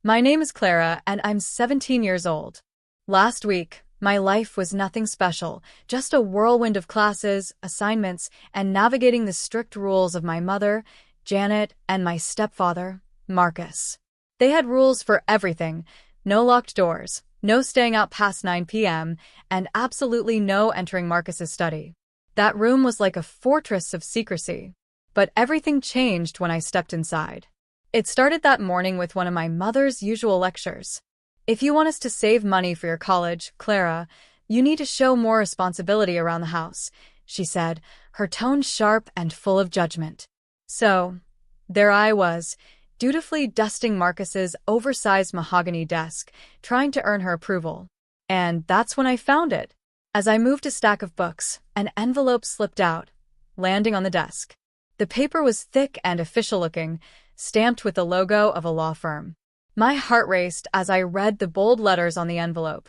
My name is Clara, and I'm 17 years old. Last week, my life was nothing special, just a whirlwind of classes, assignments, and navigating the strict rules of my mother, Janet, and my stepfather, Marcus. They had rules for everything: no locked doors, no staying out past 9 p.m., and absolutely no entering Marcus's study. That room was like a fortress of secrecy. But everything changed when I stepped inside. It started that morning with one of my mother's usual lectures. If you want us to save money for your college, Clara, you need to show more responsibility around the house, she said, her tone sharp and full of judgment. So, there I was, dutifully dusting Marcus's oversized mahogany desk, trying to earn her approval. And that's when I found it. As I moved a stack of books, an envelope slipped out, landing on the desk. The paper was thick and official-looking, stamped with the logo of a law firm. My heart raced as I read the bold letters on the envelope.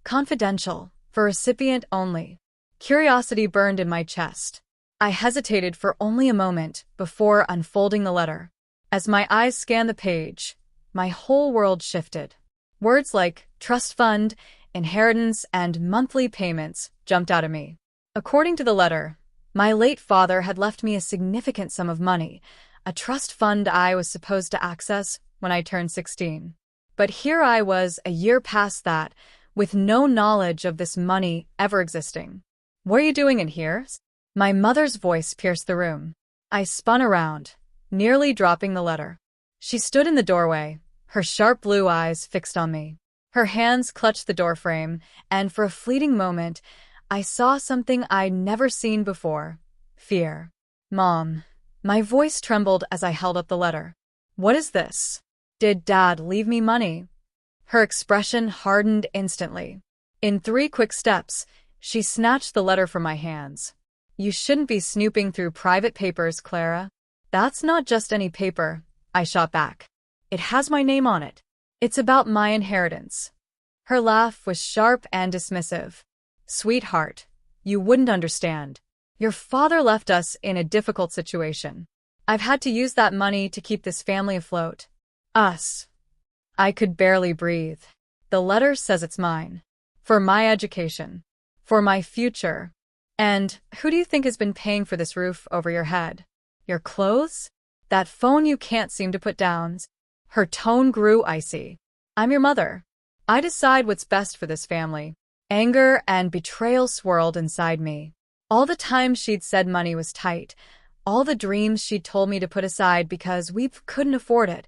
Confidential, for recipient only. Curiosity burned in my chest. I hesitated for only a moment before unfolding the letter. As my eyes scanned the page, my whole world shifted. Words like trust fund, inheritance, and monthly payments jumped out at me. According to the letter, my late father had left me a significant sum of money, a trust fund I was supposed to access when I turned 16. But here I was, a year past that, with no knowledge of this money ever existing. "What are you doing in here?" My mother's voice pierced the room. I spun around, nearly dropping the letter. She stood in the doorway, her sharp blue eyes fixed on me. Her hands clutched the doorframe, and for a fleeting moment, I saw something I'd never seen before: fear. "Mom." My voice trembled as I held up the letter. "What is this? Did Dad leave me money?" Her expression hardened instantly. In 3 quick steps, she snatched the letter from my hands. "You shouldn't be snooping through private papers, Clara." "That's not just any paper," I shot back. "It has my name on it. It's about my inheritance." Her laugh was sharp and dismissive. "Sweetheart, you wouldn't understand. Your father left us in a difficult situation. I've had to use that money to keep this family afloat." "Us." I could barely breathe. "The letter says it's mine. For my education. For my future. And who do you think has been paying for this roof over your head? Your clothes? That phone you can't seem to put down?" Her tone grew icy. "I'm your mother. I decide what's best for this family." Anger and betrayal swirled inside me. All the times she'd said money was tight, all the dreams she'd told me to put aside because we couldn't afford it,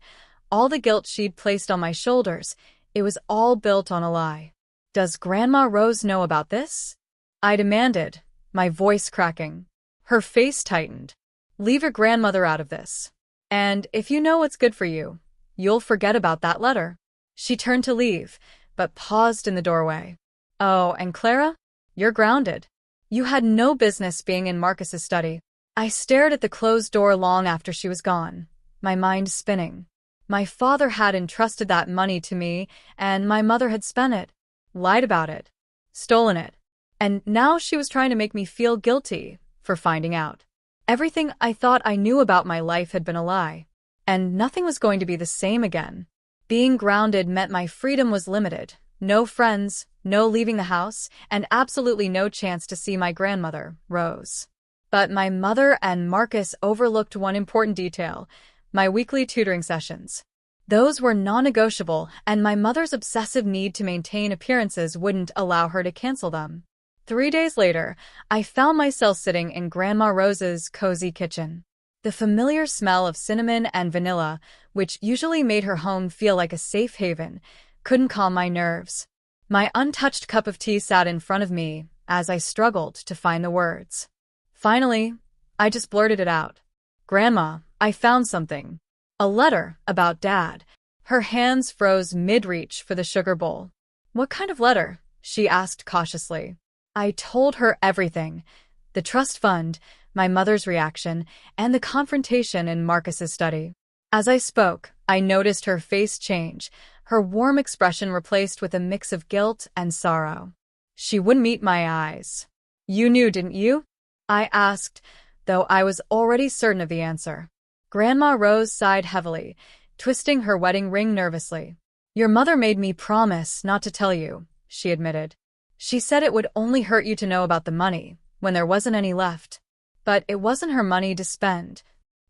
all the guilt she'd placed on my shoulders, it was all built on a lie. "Does Grandma Rose know about this?" I demanded, my voice cracking. Her face tightened. "Leave your grandmother out of this. And if you know what's good for you, you'll forget about that letter." She turned to leave, but paused in the doorway. "Oh, and Clara, you're grounded. You had no business being in Marcus's study." I stared at the closed door long after she was gone, my mind spinning. My father had entrusted that money to me, and my mother had spent it, lied about it, stolen it. And now she was trying to make me feel guilty for finding out. Everything I thought I knew about my life had been a lie, and nothing was going to be the same again. Being grounded meant my freedom was limited. No friends, no leaving the house, and absolutely no chance to see my grandmother, Rose. But my mother and Marcus overlooked one important detail: my weekly tutoring sessions. Those were non-negotiable, and my mother's obsessive need to maintain appearances wouldn't allow her to cancel them. 3 days later, I found myself sitting in Grandma Rose's cozy kitchen. The familiar smell of cinnamon and vanilla, which usually made her home feel like a safe haven, couldn't calm my nerves. My untouched cup of tea sat in front of me as I struggled to find the words. Finally, I just blurted it out. "Grandma, I found something. A letter about Dad." Her hands froze mid-reach for the sugar bowl. "What kind of letter?" she asked cautiously. I told her everything: the trust fund, my mother's reaction, and the confrontation in Marcus's study. As I spoke, I noticed her face change, her warm expression replaced with a mix of guilt and sorrow. She wouldn't meet my eyes. "You knew, didn't you?" I asked, though I was already certain of the answer. Grandma Rose sighed heavily, twisting her wedding ring nervously. Your mother made me promise not to tell you, she admitted. She said it would only hurt you to know about the money, when there wasn't any left. But it wasn't her money to spend.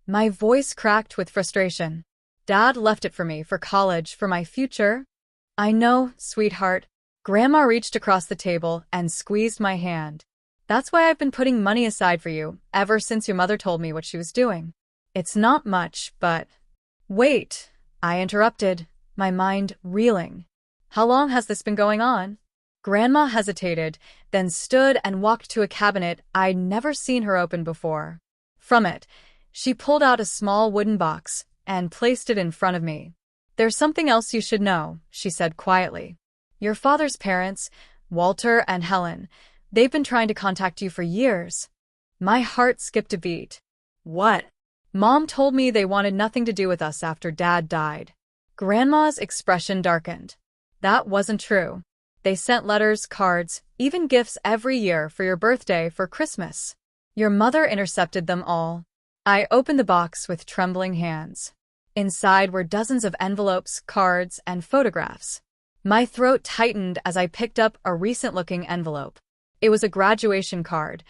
My voice cracked with frustration. Dad left it for me, for college, for my future. I know, sweetheart. Grandma reached across the table and squeezed my hand. That's why I've been putting money aside for you, ever since your mother told me what she was doing. It's not much, but… Wait, I interrupted, my mind reeling. How long has this been going on? Grandma hesitated, then stood and walked to a cabinet I'd never seen her open before. From it, she pulled out a small wooden box and placed it in front of me. There's something else you should know, she said quietly. Your father's parents, Walter and Helen, they've been trying to contact you for years. My heart skipped a beat. What? Mom told me they wanted nothing to do with us after Dad died. Grandma's expression darkened. That wasn't true. They sent letters, cards, even gifts every year for your birthday, for Christmas. Your mother intercepted them all. I opened the box with trembling hands. Inside were dozens of envelopes, cards, and photographs. My throat tightened as I picked up a recent-looking envelope. It was a graduation card,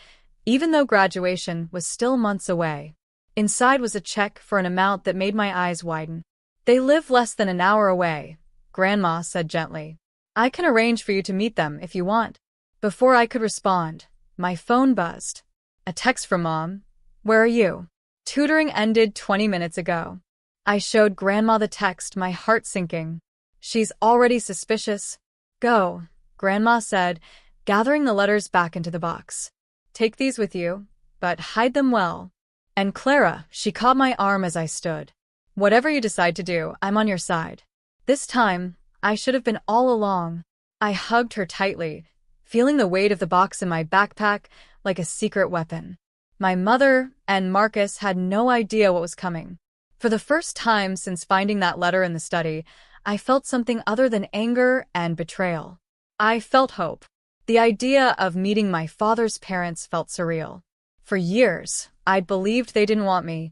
even though graduation was still months away. Inside was a check for an amount that made my eyes widen. They live less than an hour away, Grandma said gently. I can arrange for you to meet them if you want. Before I could respond, my phone buzzed. A text from Mom. Where are you? Tutoring ended 20 minutes ago. I showed Grandma the text, my heart sinking. She's already suspicious. Go, Grandma said, gathering the letters back into the box. Take these with you, but hide them well. And Clara, she caught my arm as I stood. Whatever you decide to do, I'm on your side. This time, I should have been all along. I hugged her tightly, feeling the weight of the box in my backpack like a secret weapon. My mother and Marcus had no idea what was coming. For the first time since finding that letter in the study, I felt something other than anger and betrayal. I felt hope. The idea of meeting my father's parents felt surreal. For years, I'd believed they didn't want me,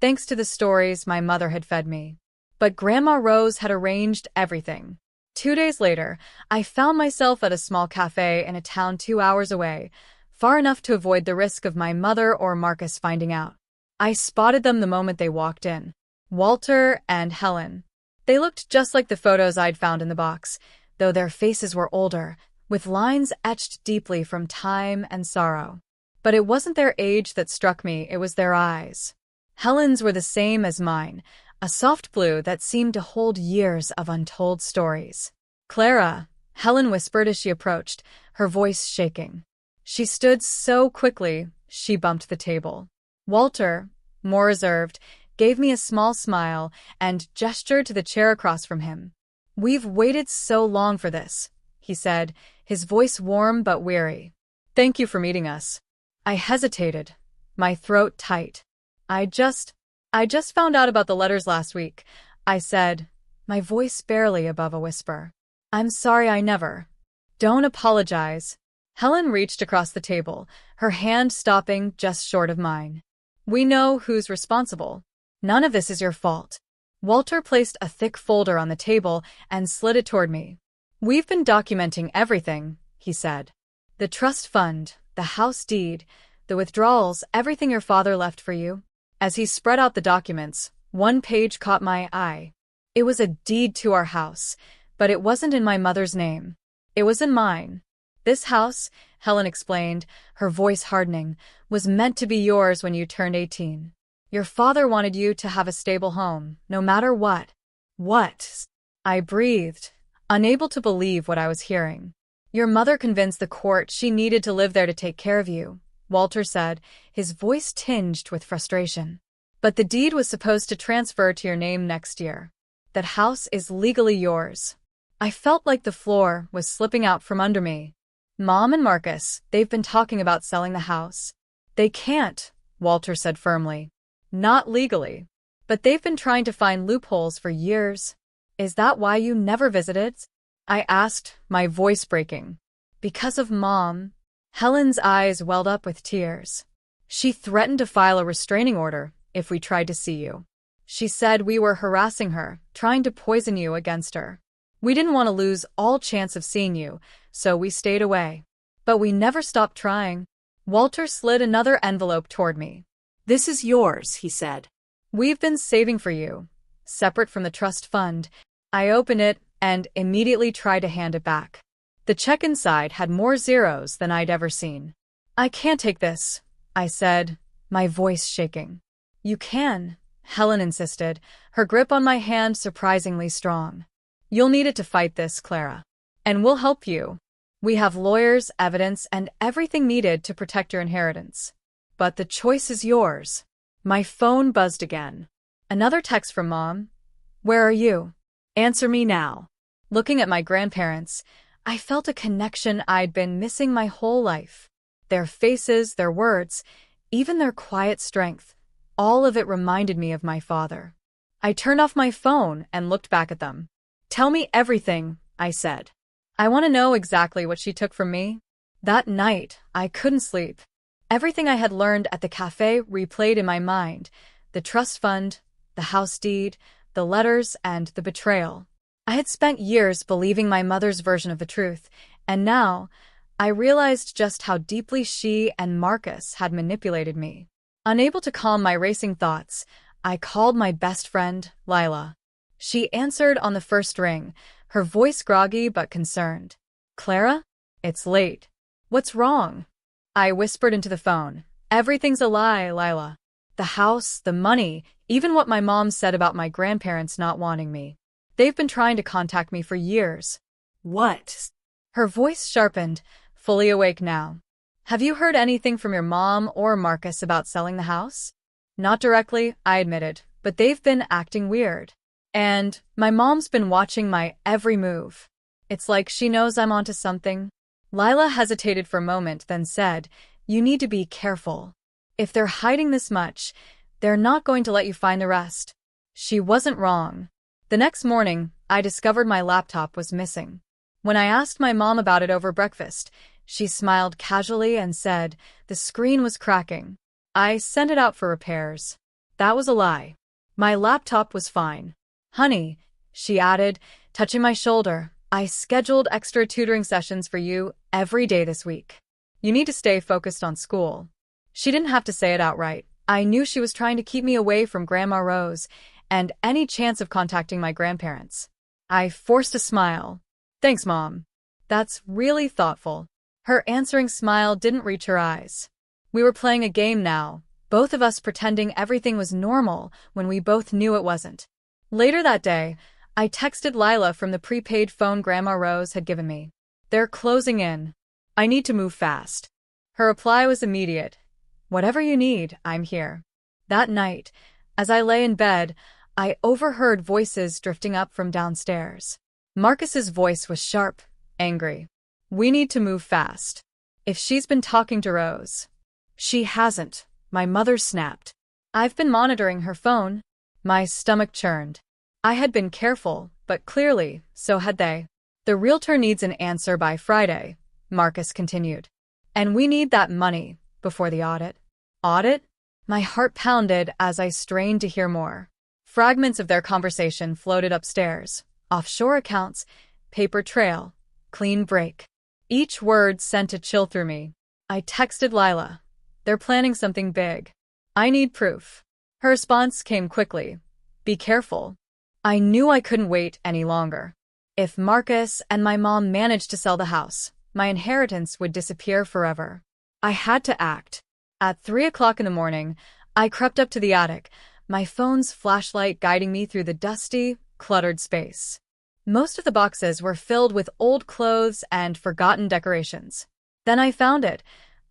thanks to the stories my mother had fed me. But Grandma Rose had arranged everything. 2 days later, I found myself at a small cafe in a town 2 hours away, far enough to avoid the risk of my mother or Marcus finding out. I spotted them the moment they walked in. Walter and Helen. They looked just like the photos I'd found in the box, though their faces were older, with lines etched deeply from time and sorrow. But it wasn't their age that struck me, it was their eyes. Helen's were the same as mine, a soft blue that seemed to hold years of untold stories. Clara, Helen whispered as she approached, her voice shaking. She stood so quickly, she bumped the table. Walter, more reserved, gave me a small smile and gestured to the chair across from him. We've waited so long for this, he said, his voice warm but weary. Thank you for meeting us. I hesitated, my throat tight. I just found out about the letters last week, I said, my voice barely above a whisper. I'm sorry I never. Don't apologize. Helen reached across the table, her hand stopping just short of mine. We know who's responsible. None of this is your fault. Walter placed a thick folder on the table and slid it toward me. We've been documenting everything, he said. The trust fund, the house deed, the withdrawals, everything your father left for you. As he spread out the documents, one page caught my eye. It was a deed to our house, but it wasn't in my mother's name. It was in mine. This house, Helen explained, her voice hardening, was meant to be yours when you turned 18. Your father wanted you to have a stable home, no matter what. What? I breathed, unable to believe what I was hearing. Your mother convinced the court she needed to live there to take care of you, Walter said, his voice tinged with frustration. But the deed was supposed to transfer to your name next year. That house is legally yours. I felt like the floor was slipping out from under me. Mom and Marcus, they've been talking about selling the house. They can't, Walter said firmly. Not legally. But they've been trying to find loopholes for years. Is that why you never visited? I asked, my voice breaking. Because of Mom. Helen's eyes welled up with tears. She threatened to file a restraining order if we tried to see you. She said we were harassing her, trying to poison you against her. We didn't want to lose all chance of seeing you, so we stayed away. But we never stopped trying. Walter slid another envelope toward me. This is yours, he said. We've been saving for you. Separate from the trust fund. I opened it and immediately tried to hand it back. The check inside had more zeros than I'd ever seen. I can't take this, I said, my voice shaking. You can, Helen insisted, her grip on my hand surprisingly strong. You'll need it to fight this, Clara. And we'll help you. We have lawyers, evidence, and everything needed to protect your inheritance. But the choice is yours. My phone buzzed again. Another text from Mom. Where are you? Answer me now. Looking at my grandparents, I felt a connection I'd been missing my whole life. Their faces, their words, even their quiet strength, all of it reminded me of my father. I turned off my phone and looked back at them. Tell me everything, I said. I want to know exactly what she took from me. That night, I couldn't sleep. Everything I had learned at the cafe replayed in my mind. The trust fund, the house deed, the letters, and the betrayal. I had spent years believing my mother's version of the truth, and now I realized just how deeply she and Marcus had manipulated me. Unable to calm my racing thoughts, I called my best friend, Lila. She answered on the first ring, her voice groggy but concerned. Clara? It's late. What's wrong? I whispered into the phone. Everything's a lie, Lila. The house, the money, even what my mom said about my grandparents not wanting me. They've been trying to contact me for years. What? Her voice sharpened, fully awake now. Have you heard anything from your mom or Marcus about selling the house? Not directly, I admitted, but they've been acting weird. And my mom's been watching my every move. It's like she knows I'm onto something. Lila hesitated for a moment, then said, You need to be careful. If they're hiding this much, they're not going to let you find the rest. She wasn't wrong. The next morning, I discovered my laptop was missing. When I asked my mom about it over breakfast, she smiled casually and said the screen was cracking. I sent it out for repairs. That was a lie. My laptop was fine. Honey, she added, touching my shoulder, I scheduled extra tutoring sessions for you every day this week. You need to stay focused on school. She didn't have to say it outright. I knew she was trying to keep me away from Grandma Rose and any chance of contacting my grandparents. I forced a smile. Thanks, Mom. That's really thoughtful. Her answering smile didn't reach her eyes. We were playing a game now, both of us pretending everything was normal when we both knew it wasn't. Later that day, I texted Lila from the prepaid phone Grandma Rose had given me. They're closing in. I need to move fast. Her reply was immediate. Whatever you need, I'm here. That night, as I lay in bed, I overheard voices drifting up from downstairs. Marcus's voice was sharp, angry. We need to move fast. If she's been talking to Rose. She hasn't, my mother snapped. I've been monitoring her phone. My stomach churned. I had been careful, but clearly, so had they. The realtor needs an answer by Friday, Marcus continued. And we need that money before the audit. Audit? My heart pounded as I strained to hear more. Fragments of their conversation floated upstairs. Offshore accounts, paper trail, clean break. Each word sent a chill through me. I texted Lila. They're planning something big. I need proof. Her response came quickly. Be careful. I knew I couldn't wait any longer. If Marcus and my mom managed to sell the house, my inheritance would disappear forever. I had to act. At 3 o'clock in the morning, I crept up to the attic, my phone's flashlight guiding me through the dusty, cluttered space. Most of the boxes were filled with old clothes and forgotten decorations. Then I found it,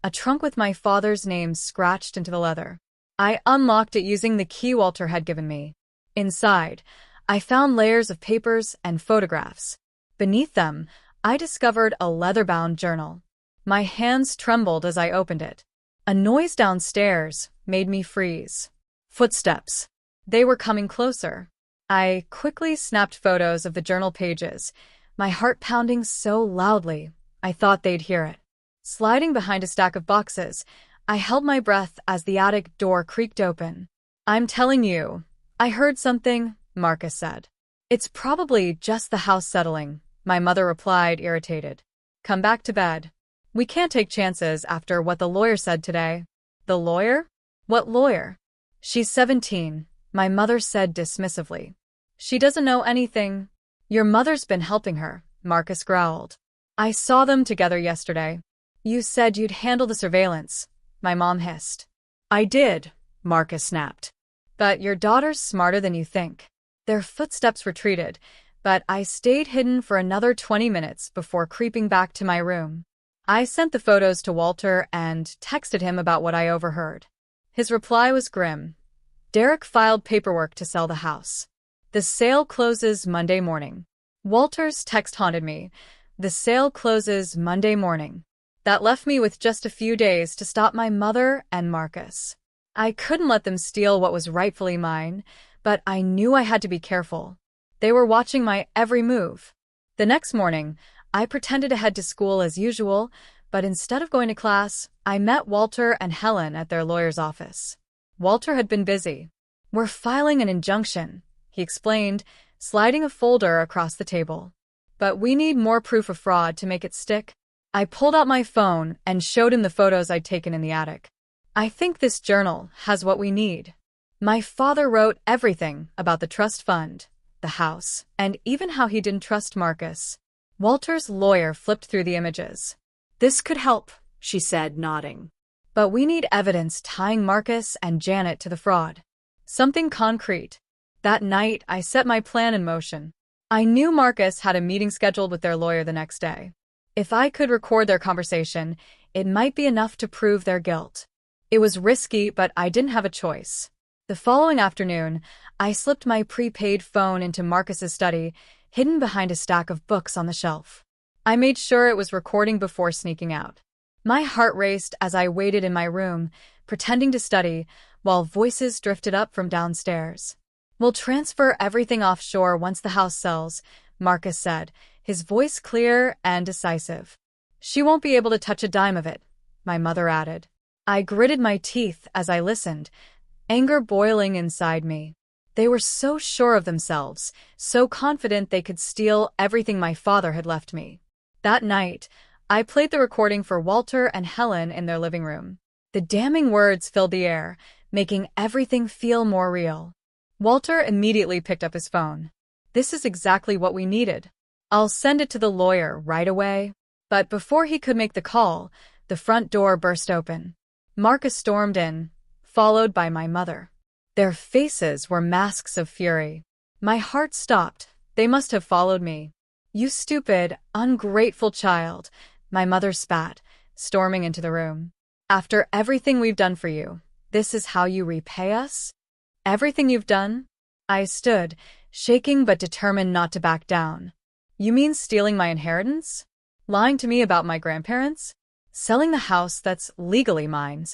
a trunk with my father's name scratched into the leather. I unlocked it using the key Walter had given me. Inside, I found layers of papers and photographs. Beneath them, I discovered a leather-bound journal. My hands trembled as I opened it. A noise downstairs made me freeze. Footsteps. They were coming closer. I quickly snapped photos of the journal pages, my heart pounding so loudly I thought they'd hear it. Sliding behind a stack of boxes, I held my breath as the attic door creaked open. I'm telling you, I heard something, Marcus said. It's probably just the house settling, my mother replied, irritated. Come back to bed. We can't take chances after what the lawyer said today. The lawyer? What lawyer? She's 17, my mother said dismissively. She doesn't know anything. Your mother's been helping her, Marcus growled. I saw them together yesterday. You said you'd handle the surveillance, my mom hissed. I did, Marcus snapped. But your daughter's smarter than you think. Their footsteps retreated, but I stayed hidden for another 20 minutes before creeping back to my room. I sent the photos to Walter and texted him about what I overheard. His reply was grim. Derek filed paperwork to sell the house. The sale closes Monday morning. Walter's text haunted me. The sale closes Monday morning. That left me with just a few days to stop my mother and Marcus. I couldn't let them steal what was rightfully mine, but I knew I had to be careful. They were watching my every move. The next morning, I pretended to head to school as usual, but instead of going to class, I met Walter and Helen at their lawyer's office. Walter had been busy. We're filing an injunction, he explained, sliding a folder across the table. But we need more proof of fraud to make it stick. I pulled out my phone and showed him the photos I'd taken in the attic. I think this journal has what we need. My father wrote everything about the trust fund, the house, and even how he didn't trust Marcus. Walter's lawyer flipped through the images. This could help, she said, nodding. But we need evidence tying Marcus and Janet to the fraud. Something concrete. That night, I set my plan in motion. I knew Marcus had a meeting scheduled with their lawyer the next day. If I could record their conversation, it might be enough to prove their guilt. It was risky, but I didn't have a choice. The following afternoon, I slipped my prepaid phone into Marcus's study, hidden behind a stack of books on the shelf. I made sure it was recording before sneaking out. My heart raced as I waited in my room, pretending to study, while voices drifted up from downstairs. We'll transfer everything offshore once the house sells, Marcus said, his voice clear and decisive. She won't be able to touch a dime of it, my mother added. I gritted my teeth as I listened, anger boiling inside me. They were so sure of themselves, so confident they could steal everything my father had left me. That night, I played the recording for Walter and Helen in their living room. The damning words filled the air, making everything feel more real. Walter immediately picked up his phone. This is exactly what we needed. I'll send it to the lawyer right away. But before he could make the call, the front door burst open. Marcus stormed in, followed by my mother. Their faces were masks of fury. My heart stopped. They must have followed me. You stupid, ungrateful child, my mother spat, storming into the room. After everything we've done for you, this is how you repay us? Everything you've done? I stood, shaking but determined not to back down. You mean stealing my inheritance? Lying to me about my grandparents? Selling the house that's legally mine?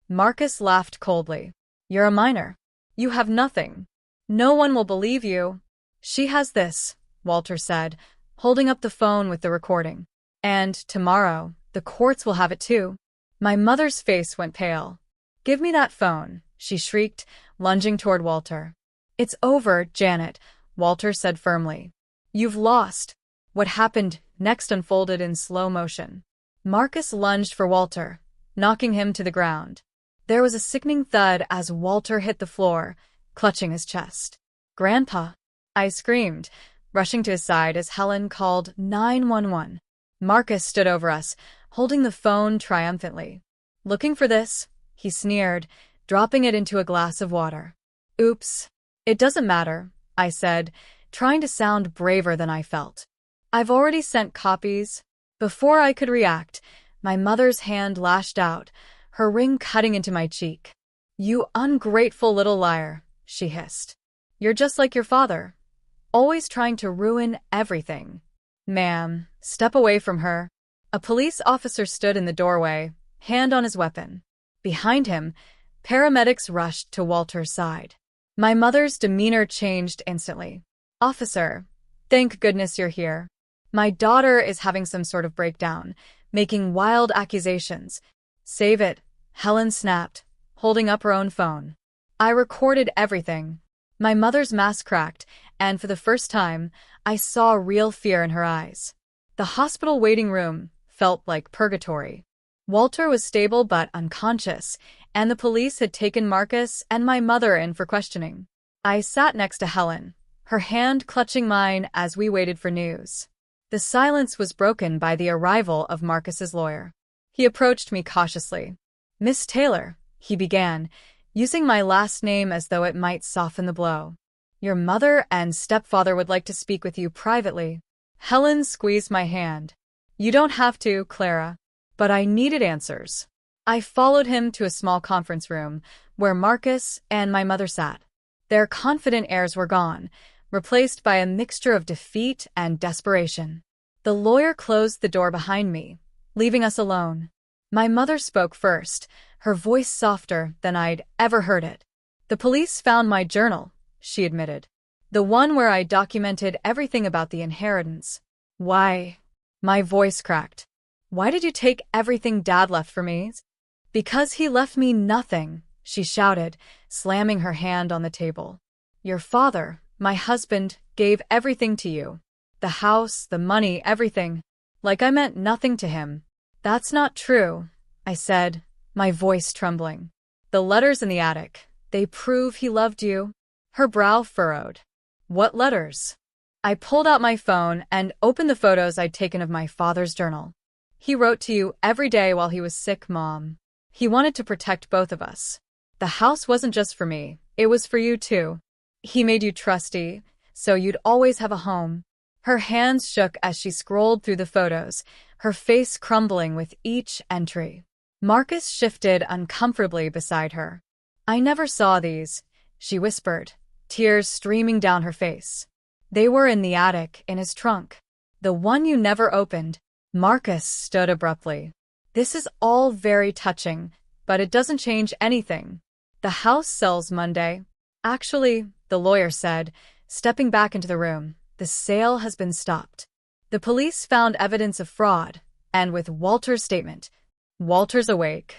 Marcus laughed coldly. You're a minor. You have nothing. No one will believe you. She has this, Walter said, holding up the phone with the recording. And tomorrow, the courts will have it too. My mother's face went pale. Give me that phone, she shrieked, lunging toward Walter. It's over, Janet, Walter said firmly. You've lost. What happened next unfolded in slow motion. Marcus lunged for Walter, knocking him to the ground. There was a sickening thud as Walter hit the floor, clutching his chest. Grandpa! I screamed, rushing to his side as Helen called 911. Marcus stood over us, holding the phone triumphantly. Looking for this? He sneered, dropping it into a glass of water. Oops. It doesn't matter, I said, trying to sound braver than I felt. I've already sent copies. Before I could react, my mother's hand lashed out, her ring cutting into my cheek. You ungrateful little liar, she hissed. You're just like your father, always trying to ruin everything. Ma'am, step away from her. A police officer stood in the doorway, hand on his weapon. Behind him, paramedics rushed to Walter's side. My mother's demeanor changed instantly. Officer, thank goodness you're here. My daughter is having some sort of breakdown, making wild accusations. Save it, Helen snapped, holding up her own phone. I recorded everything. My mother's mask cracked, and for the first time, I saw real fear in her eyes. The hospital waiting room felt like purgatory. Walter was stable but unconscious, and the police had taken Marcus and my mother in for questioning. I sat next to Helen, her hand clutching mine as we waited for news. The silence was broken by the arrival of Marcus's lawyer. He approached me cautiously. "Miss Taylor," he began, using my last name as though it might soften the blow. "Your mother and stepfather would like to speak with you privately." Helen squeezed my hand. "You don't have to, Clara." But I needed answers. I followed him to a small conference room where Marcus and my mother sat. Their confident airs were gone, replaced by a mixture of defeat and desperation. The lawyer closed the door behind me, leaving us alone. My mother spoke first, her voice softer than I'd ever heard it. "The police found my journal," she admitted. "The one where I documented everything about the inheritance." "Why?" My voice cracked. "Why did you take everything Dad left for me?" "Because he left me nothing," she shouted, slamming her hand on the table. "Your father, my husband, gave everything to you. The house, the money, everything. Like I meant nothing to him." "That's not true," I said, my voice trembling. "The letters in the attic, they prove he loved you." Her brow furrowed. "What letters?" I pulled out my phone and opened the photos I'd taken of my father's journal. "He wrote to you every day while he was sick, Mom. He wanted to protect both of us. The house wasn't just for me, it was for you too. He made you trustee, so you'd always have a home." Her hands shook as she scrolled through the photos, her face crumbling with each entry. Marcus shifted uncomfortably beside her. "I never saw these," she whispered, tears streaming down her face. "They were in the attic, in his trunk. The one you never opened." Marcus stood abruptly. "This is all very touching, but it doesn't change anything. The house sells Monday." "Actually," the lawyer said, stepping back into the room, "the sale has been stopped. The police found evidence of fraud, and with Walter's statement." "Walter's awake,"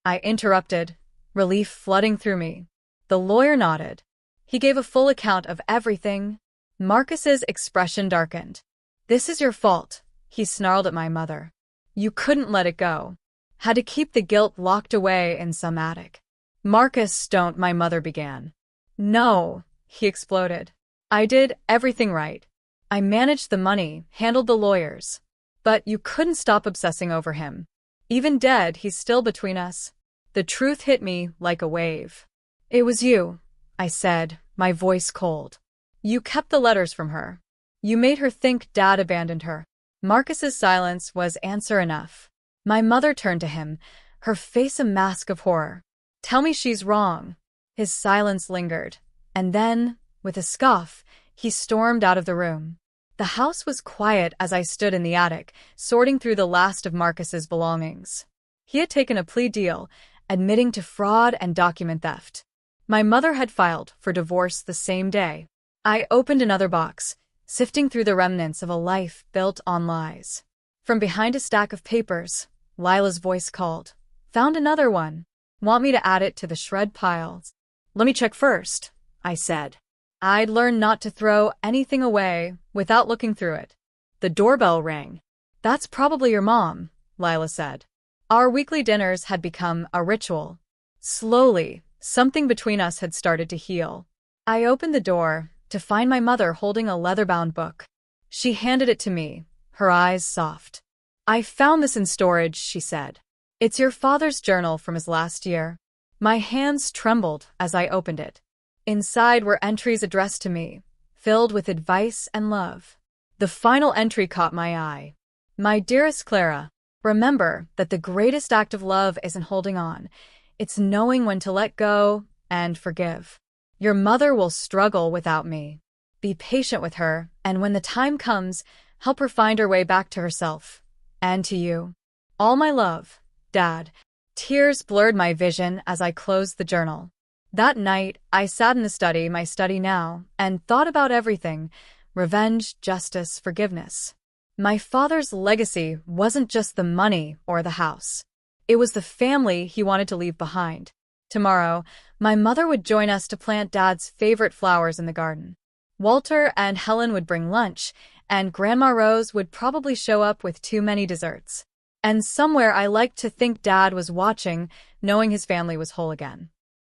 I interrupted, relief flooding through me. The lawyer nodded. "He gave a full account of everything." Marcus's expression darkened. "This is your fault," he snarled at my mother. "You couldn't let it go. Had to keep the guilt locked away in some attic." "Marcus, don't," my mother began. "No," he exploded. "I did everything right. I managed the money, handled the lawyers. But you couldn't stop obsessing over him. Even dead, he's still between us." The truth hit me like a wave. "It was you," I said, my voice cold. "You kept the letters from her. You made her think Dad abandoned her." Marcus's silence was answer enough. My mother turned to him, her face a mask of horror. "Tell me she's wrong." His silence lingered, and then, with a scoff, he stormed out of the room. The house was quiet as I stood in the attic, sorting through the last of Marcus's belongings. He had taken a plea deal, admitting to fraud and document theft. My mother had filed for divorce the same day. I opened another box, sifting through the remnants of a life built on lies. From behind a stack of papers, Lila's voice called. "Found another one. Want me to add it to the shred piles?" "Let me check first," I said. I'd learned not to throw anything away without looking through it. The doorbell rang. "That's probably your mom," Lila said. Our weekly dinners had become a ritual. Slowly, something between us had started to heal. I opened the door to find my mother holding a leather-bound book. She handed it to me, her eyes soft. "I found this in storage," she said. "It's your father's journal from his last year." My hands trembled as I opened it. Inside were entries addressed to me, filled with advice and love. The final entry caught my eye. "My dearest Clara, remember that the greatest act of love isn't holding on. It's knowing when to let go and forgive. Your mother will struggle without me. Be patient with her, and when the time comes, help her find her way back to herself. And to you. All my love, Dad." Tears blurred my vision as I closed the journal. That night, I sat in the study, my study now, and thought about everything: revenge, justice, forgiveness. My father's legacy wasn't just the money or the house. It was the family he wanted to leave behind. Tomorrow, my mother would join us to plant Dad's favorite flowers in the garden. Walter and Helen would bring lunch, and Grandma Rose would probably show up with too many desserts. And somewhere I liked to think Dad was watching, knowing his family was whole again.